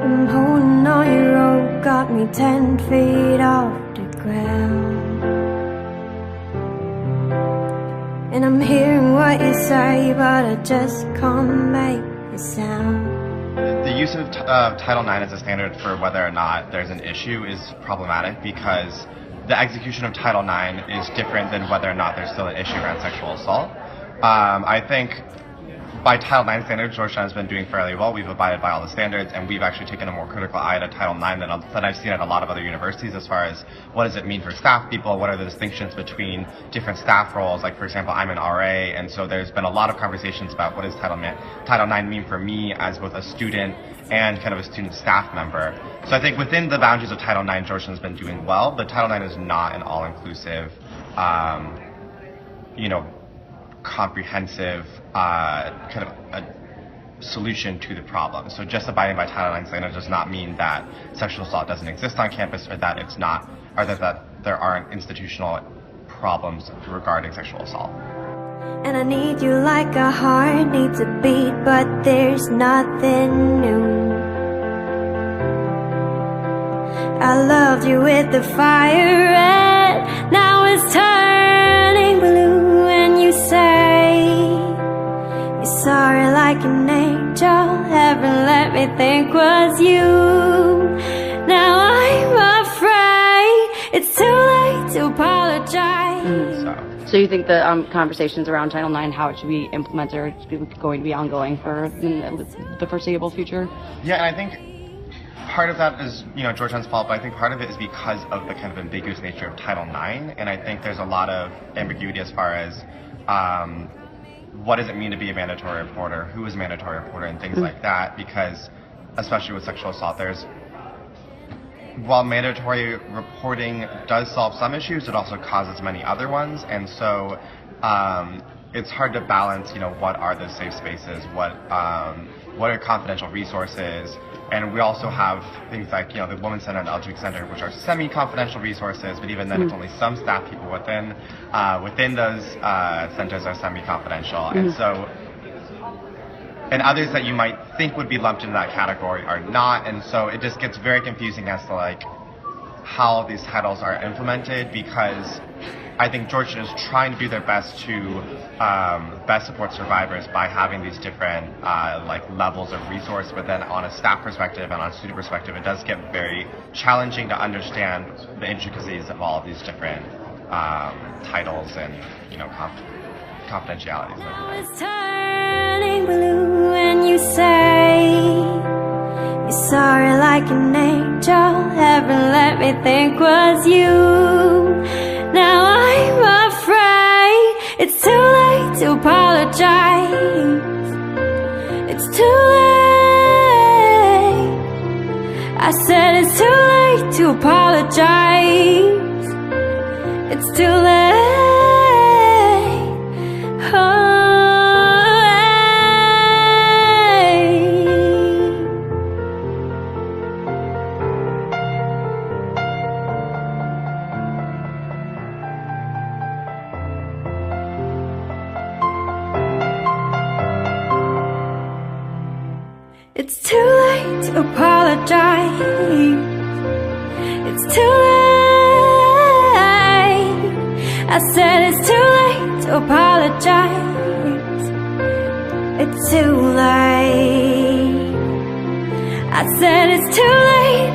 I'm holding on your rope, got me 10 feet off the ground. And I'm hearing what you say, but I just can't make a sound. The use of Title IX as a standard for whether or not there's an issue is problematic because the execution of Title IX is different than whether or not there's still an issue around sexual assault. I think by Title IX standards, Georgetown has been doing fairly well. We've abided by all the standards, and we've actually taken a more critical eye to Title IX than I've seen at a lot of other universities as far as what does it mean for staff people, what are the distinctions between different staff roles. Like, for example, I'm an RA, and so there's been a lot of conversations about what does Title IX mean for me as both a student and kind of a student staff member. So I think within the boundaries of Title IX, Georgetown's been doing well, but Title IX is not an all-inclusive, comprehensive kind of a solution to the problem. So just abiding by Title IX standards does not mean that sexual assault doesn't exist on campus, or that it's not, or that there aren't institutional problems regarding sexual assault. And I need you like a heart needs a beat, but there's nothing new. I loved you with the fire red, now it's turning blue. And you say you're sorry like an angel, heaven let me think was you. Now I'm afraid it's too late to apologize. So you think the conversations around Title IX, how it should be implemented, are going to be ongoing for the foreseeable future? Yeah, and I think part of that is, Georgetown's fault, but I think part of it is because of the kind of ambiguous nature of Title IX, and I think there's a lot of ambiguity as far as what does it mean to be a mandatory reporter, who is a mandatory reporter, and things like that, because especially with sexual assault, while mandatory reporting does solve some issues, it also causes many other ones, and so it's hard to balance, what are the safe spaces, what are confidential resources, and we also have things like, the Women's Center and the LGBT Center, which are semi-confidential resources, but even then it's only some staff people within those centers are semi-confidential, and so, and others that you might think would be lumped into that category are not, and so it just gets very confusing as to like how these titles are implemented, because I think Georgetown is trying to do their best to best support survivors by having these different levels of resource, but then on a staff perspective and on a student perspective, it does get very challenging to understand the intricacies of all of these different titles and confidentialities. Now it's turning blue and you say you're sorry like an angel, heaven let me think was you. Now I'm afraid it's too late to apologize. It's too late. I said it's too late to apologize. It's too late. It's too late to apologize. It's too late. I said it's too late to apologize. It's too late. I said it's too late